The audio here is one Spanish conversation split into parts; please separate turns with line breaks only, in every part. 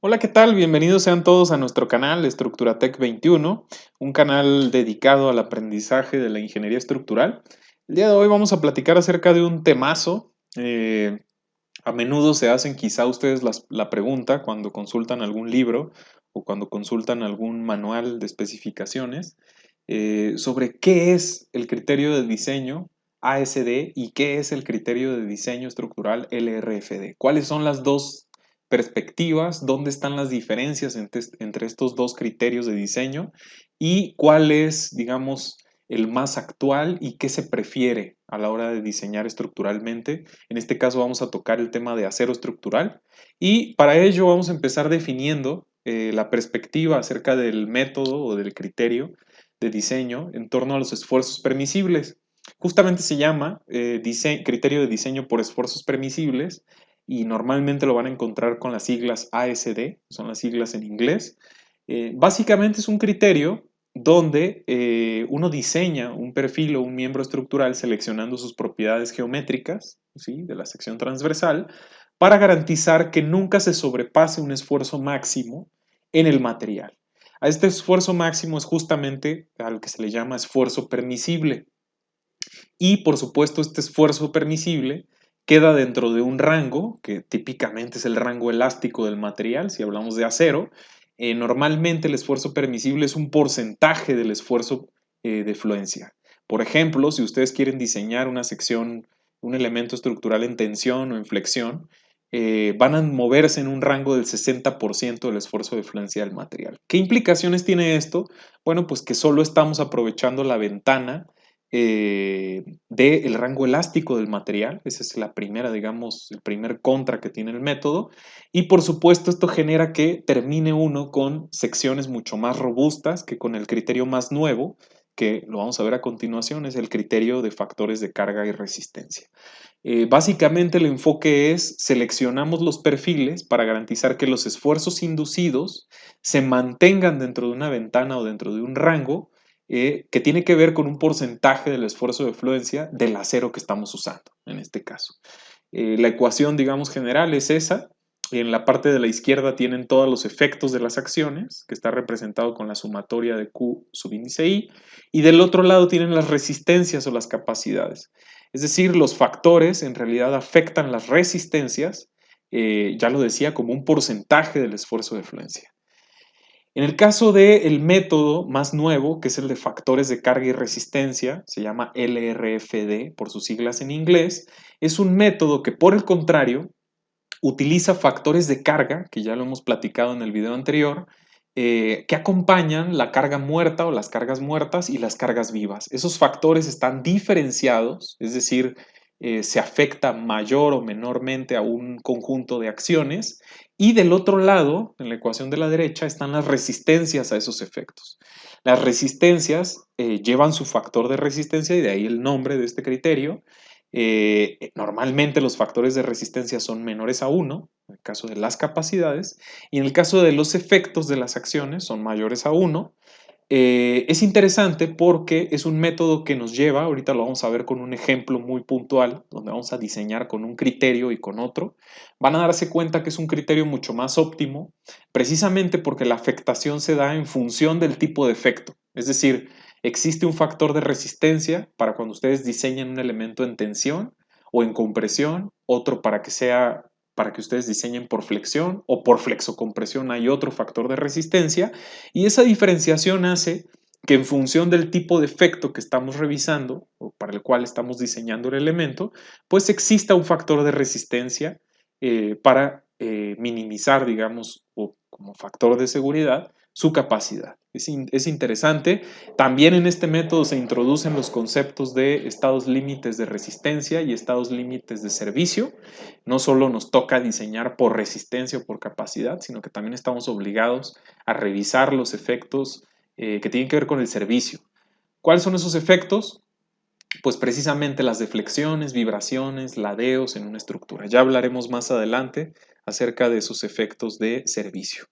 Hola, ¿qué tal? Bienvenidos sean todos a nuestro canal Estructuratec 21, un canal dedicado al aprendizaje de la ingeniería estructural. El día de hoy vamos a platicar acerca de un temazo. A menudo se hacen quizá ustedes la pregunta cuando consultan algún libro o cuando consultan algún manual de especificaciones sobre qué es el criterio de diseño ASD y qué es el criterio de diseño estructural LRFD. ¿Cuáles son las dos perspectivas? ¿Dónde están las diferencias entre estos dos criterios de diseño? ¿Y cuál es, digamos, el más actual y qué se prefiere a la hora de diseñar estructuralmente? En este caso vamos a tocar el tema de acero estructural y para ello vamos a empezar definiendo la perspectiva acerca del método o del criterio de diseño en torno a los esfuerzos permisibles. Justamente se llama criterio de diseño por esfuerzos permisibles y normalmente lo van a encontrar con las siglas ASD, son las siglas en inglés. Básicamente es un criterio donde uno diseña un perfil o un miembro estructural seleccionando sus propiedades geométricas, ¿sí?, de la sección transversal, para garantizar que nunca se sobrepase un esfuerzo máximo en el material. A este esfuerzo máximo es justamente al que se le llama esfuerzo permisible. Y por supuesto este esfuerzo permisible queda dentro de un rango, que típicamente es el rango elástico del material, si hablamos de acero. Normalmente el esfuerzo permisible es un porcentaje del esfuerzo de fluencia. Por ejemplo, si ustedes quieren diseñar una sección, un elemento estructural en tensión o en flexión, van a moverse en un rango del 60% del esfuerzo de fluencia del material. ¿Qué implicaciones tiene esto? Bueno, pues que solo estamos aprovechando la ventana del rango elástico del material. Esa es la primera, digamos, el primer contra que tiene el método. Y por supuesto esto genera que termine uno con secciones mucho más robustas que con el criterio más nuevo, que lo vamos a ver a continuación, es el criterio de factores de carga y resistencia. Básicamente el enfoque es seleccionamos los perfiles para garantizar que los esfuerzos inducidos se mantengan dentro de una ventana o dentro de un rango que tiene que ver con un porcentaje del esfuerzo de fluencia del acero que estamos usando, en este caso. La ecuación, digamos, general es esa. En la parte de la izquierda tienen todos los efectos de las acciones, que está representado con la sumatoria de Q sub índice I, y del otro lado tienen las resistencias o las capacidades. Es decir, los factores en realidad afectan las resistencias, ya lo decía, como un porcentaje del esfuerzo de fluencia. En el caso del método más nuevo, que es el de factores de carga y resistencia, se llama LRFD por sus siglas en inglés, es un método que por el contrario utiliza factores de carga, que ya lo hemos platicado en el video anterior, que acompañan la carga muerta o las cargas muertas y las cargas vivas. Esos factores están diferenciados, es decir, se afecta mayor o menormente a un conjunto de acciones, y del otro lado, en la ecuación de la derecha, están las resistencias a esos efectos. Las resistencias llevan su factor de resistencia y de ahí el nombre de este criterio. Normalmente los factores de resistencia son menores a 1, en el caso de las capacidades, y en el caso de los efectos de las acciones son mayores a 1. Es interesante porque es un método que nos lleva, ahorita lo vamos a ver con un ejemplo muy puntual, donde vamos a diseñar con un criterio y con otro. Van a darse cuenta que es un criterio mucho más óptimo, precisamente porque la afectación se da en función del tipo de efecto. Es decir, existe un factor de resistencia para cuando ustedes diseñan un elemento en tensión o en compresión, otro para que ustedes diseñen por flexión o por flexocompresión hay otro factor de resistencia, y esa diferenciación hace que en función del tipo de efecto que estamos revisando o para el cual estamos diseñando el elemento, pues exista un factor de resistencia para minimizar, digamos, o como factor de seguridad, su capacidad. Es interesante. También en este método se introducen los conceptos de estados límites de resistencia y estados límites de servicio. No solo nos toca diseñar por resistencia o por capacidad, sino que también estamos obligados a revisar los efectos que tienen que ver con el servicio. ¿Cuáles son esos efectos? Pues precisamente las deflexiones, vibraciones, ladeos en una estructura. Ya hablaremos más adelante acerca de esos efectos de servicio.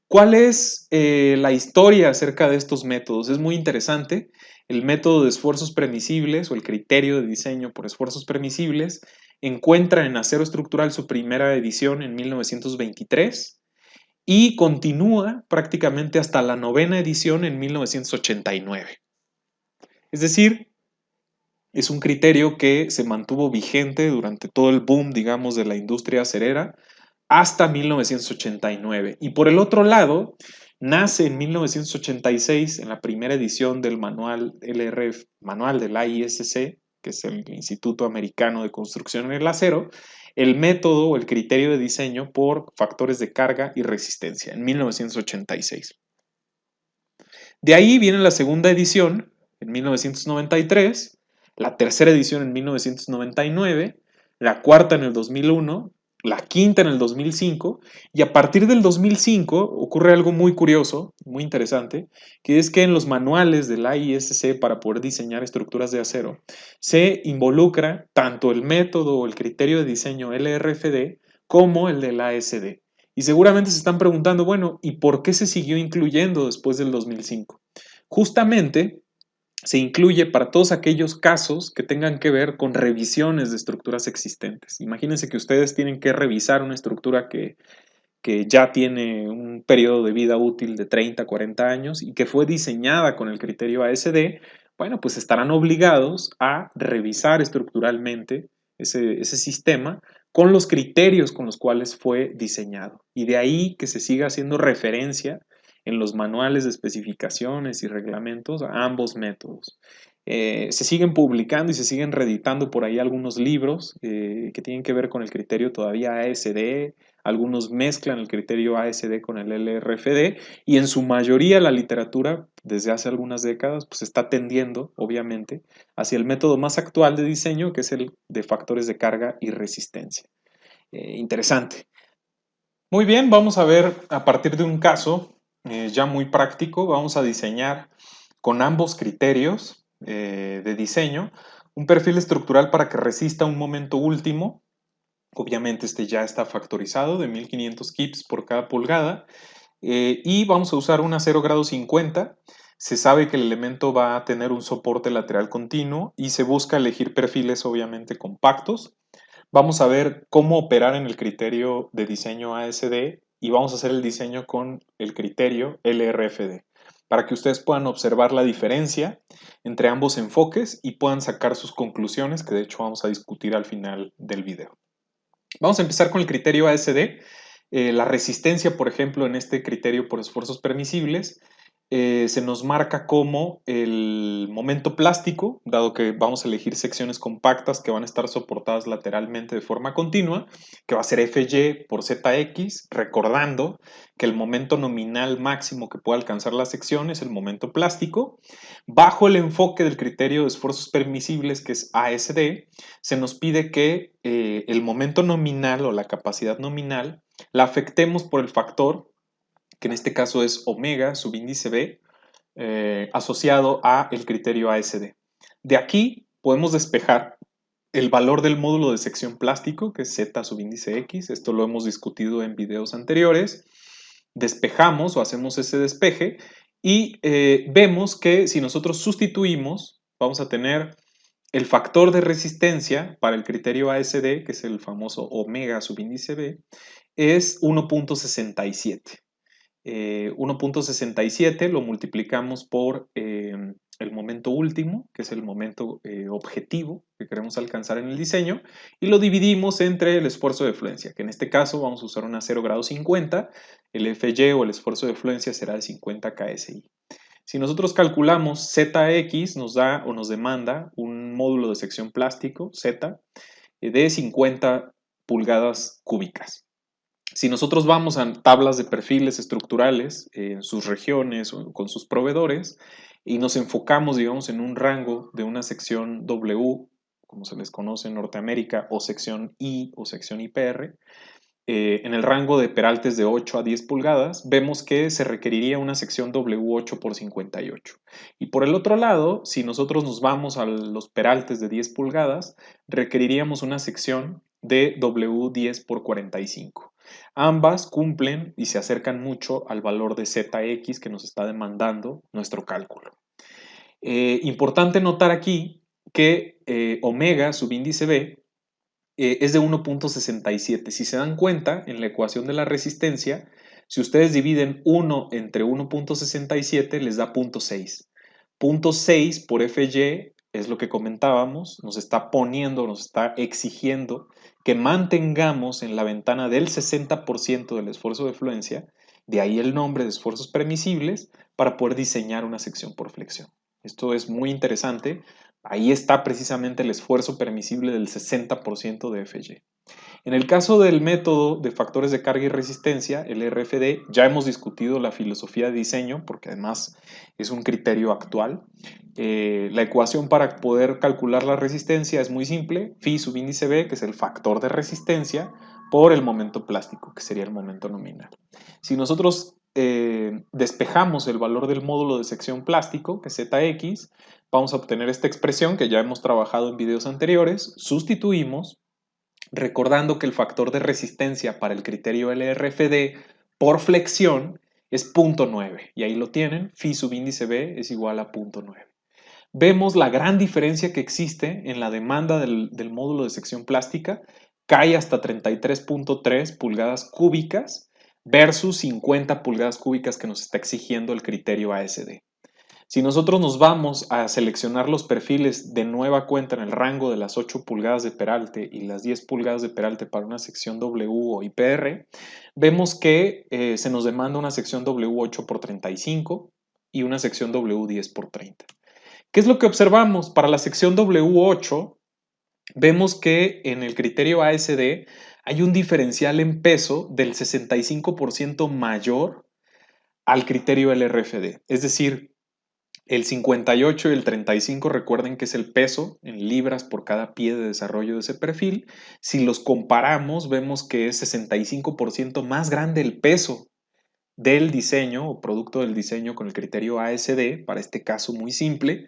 ¿Cuál es la historia acerca de estos métodos? Es muy interesante. El método de esfuerzos permisibles o el criterio de diseño por esfuerzos permisibles encuentra en Acero Estructural su primera edición en 1923 y continúa prácticamente hasta la novena edición en 1989. Es decir, es un criterio que se mantuvo vigente durante todo el boom, digamos, de la industria acerera hasta 1989. Y por el otro lado, nace en 1986, en la primera edición del manual LRF, manual del ISC, que es el Instituto Americano de Construcción en el Acero, el método o el criterio de diseño por factores de carga y resistencia, en 1986. De ahí viene la segunda edición, en 1993, la tercera edición en 1999, la cuarta en el 2001, la quinta en el 2005, y a partir del 2005 ocurre algo muy curioso, muy interesante, que es que en los manuales de la ISC para poder diseñar estructuras de acero, se involucra tanto el método o el criterio de diseño LRFD como el de la ASD. Y seguramente se están preguntando, bueno, ¿y por qué se siguió incluyendo después del 2005? Justamente se incluye para todos aquellos casos que tengan que ver con revisiones de estructuras existentes. Imagínense que ustedes tienen que revisar una estructura que ya tiene un periodo de vida útil de 30, 40 años y que fue diseñada con el criterio ASD. Bueno, pues estarán obligados a revisar estructuralmente ese sistema con los criterios con los cuales fue diseñado. Y de ahí que se siga haciendo referencia en los manuales de especificaciones y reglamentos a ambos métodos. Se siguen publicando y se siguen reeditando por ahí algunos libros que tienen que ver con el criterio todavía ASD, algunos mezclan el criterio ASD con el LRFD y en su mayoría la literatura desde hace algunas décadas pues está tendiendo obviamente hacia el método más actual de diseño que es el de factores de carga y resistencia. Interesante. Muy bien, vamos a ver a partir de un caso ya muy práctico, vamos a diseñar con ambos criterios de diseño un perfil estructural para que resista un momento último. Obviamente este ya está factorizado de 1500 kips por cada pulgada y vamos a usar un acero grado 50. Se sabe que el elemento va a tener un soporte lateral continuo y se busca elegir perfiles obviamente compactos. Vamos a ver cómo operar en el criterio de diseño ASD y vamos a hacer el diseño con el criterio LRFD para que ustedes puedan observar la diferencia entre ambos enfoques y puedan sacar sus conclusiones que de hecho vamos a discutir al final del video. Vamos a empezar con el criterio ASD. La resistencia, por ejemplo, en este criterio por esfuerzos permisibles, se nos marca como el momento plástico, dado que vamos a elegir secciones compactas que van a estar soportadas lateralmente de forma continua, que va a ser FY por ZX, recordando que el momento nominal máximo que puede alcanzar la sección es el momento plástico. Bajo el enfoque del criterio de esfuerzos permisibles, que es ASD, se nos pide que el momento nominal o la capacidad nominal la afectemos por el factor, que en este caso es omega subíndice B, asociado a el criterio ASD. De aquí podemos despejar el valor del módulo de sección plástico, que es Z subíndice X, esto lo hemos discutido en videos anteriores, despejamos o hacemos ese despeje y vemos que si nosotros sustituimos, vamos a tener el factor de resistencia para el criterio ASD, que es el famoso omega subíndice B, es 1.67. 1.67 lo multiplicamos por el momento último, que es el momento objetivo que queremos alcanzar en el diseño, y lo dividimos entre el esfuerzo de fluencia, que en este caso vamos a usar una 0 grado 50, el FY o el esfuerzo de fluencia será de 50 KSI. Si nosotros calculamos ZX, nos da o nos demanda un módulo de sección plástico, Z, de 50 pulgadas cúbicas. Si nosotros vamos a tablas de perfiles estructurales en sus regiones o con sus proveedores y nos enfocamos, digamos, en un rango de una sección W, como se les conoce en Norteamérica, o sección I o sección IPR, en el rango de peraltes de 8 a 10 pulgadas, vemos que se requeriría una sección W8 por 58. Y por el otro lado, si nosotros nos vamos a los peraltes de 10 pulgadas, requeriríamos una sección de W10 por 45. Ambas cumplen y se acercan mucho al valor de ZX que nos está demandando nuestro cálculo. Importante notar aquí que omega subíndice B es de 1.67. Si se dan cuenta, en la ecuación de la resistencia, si ustedes dividen 1 entre 1.67, les da 0.6. 0.6 por FY es lo que comentábamos, nos está poniendo, nos está exigiendo que mantengamos en la ventana del 60% del esfuerzo de fluencia, de ahí el nombre de esfuerzos permisibles, para poder diseñar una sección por flexión. Esto es muy interesante. Ahí está precisamente el esfuerzo permisible del 60% de FY. En el caso del método de factores de carga y resistencia, el RFD, ya hemos discutido la filosofía de diseño, porque además es un criterio actual. La ecuación para poder calcular la resistencia es muy simple, phi sub índice B, que es el factor de resistencia, por el momento plástico, que sería el momento nominal. Si nosotros despejamos el valor del módulo de sección plástico, que es ZX, vamos a obtener esta expresión que ya hemos trabajado en videos anteriores, sustituimos, recordando que el factor de resistencia para el criterio LRFD por flexión es 0.9, y ahí lo tienen, phi sub índice B es igual a 0.9. Vemos la gran diferencia que existe en la demanda del módulo de sección plástica, cae hasta 33.3 pulgadas cúbicas versus 50 pulgadas cúbicas que nos está exigiendo el criterio ASD. Si nosotros nos vamos a seleccionar los perfiles de nueva cuenta en el rango de las 8 pulgadas de peralte y las 10 pulgadas de peralte para una sección W o IPR, vemos que se nos demanda una sección W8 por 35 y una sección W10 por 30. ¿Qué es lo que observamos? Para la sección W8, vemos que en el criterio ASD hay un diferencial en peso del 65% mayor al criterio LRFD. Es decir, el 58 y el 35, recuerden que es el peso en libras por cada pie de desarrollo de ese perfil. Si los comparamos, vemos que es 65% más grande el peso del diseño o producto del diseño con el criterio ASD, para este caso muy simple,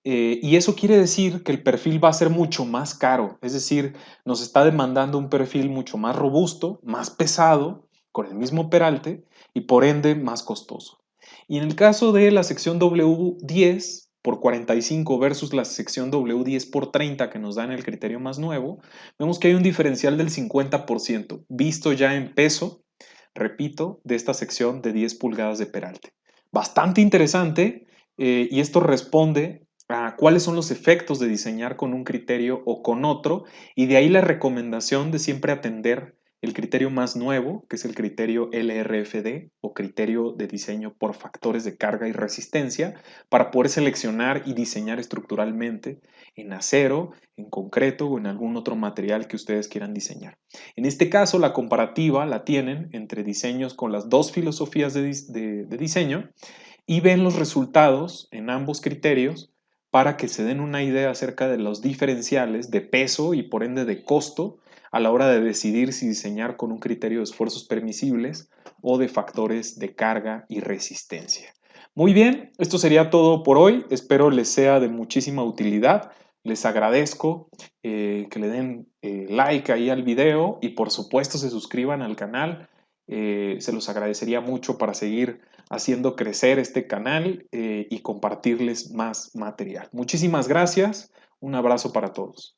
y eso quiere decir que el perfil va a ser mucho más caro, es decir, nos está demandando un perfil mucho más robusto, más pesado, con el mismo peralte y por ende más costoso. Y en el caso de la sección W10 por 45 versus la sección W10 por 30 que nos dan el criterio más nuevo, vemos que hay un diferencial del 50%, visto ya en peso, repito, de esta sección de 10 pulgadas de peralte. Bastante interesante, y esto responde a cuáles son los efectos de diseñar con un criterio o con otro, y de ahí la recomendación de siempre atender el criterio más nuevo, que es el criterio LRFD o criterio de diseño por factores de carga y resistencia, para poder seleccionar y diseñar estructuralmente en acero, en concreto o en algún otro material que ustedes quieran diseñar. En este caso, la comparativa la tienen entre diseños con las dos filosofías de diseño y ven los resultados en ambos criterios para que se den una idea acerca de los diferenciales de peso y por ende de costo a la hora de decidir si diseñar con un criterio de esfuerzos permisibles o de factores de carga y resistencia. Muy bien, esto sería todo por hoy. Espero les sea de muchísima utilidad. Les agradezco que le den like ahí al video y por supuesto se suscriban al canal. Se los agradecería mucho para seguir haciendo crecer este canal y compartirles más material. Muchísimas gracias. Un abrazo para todos.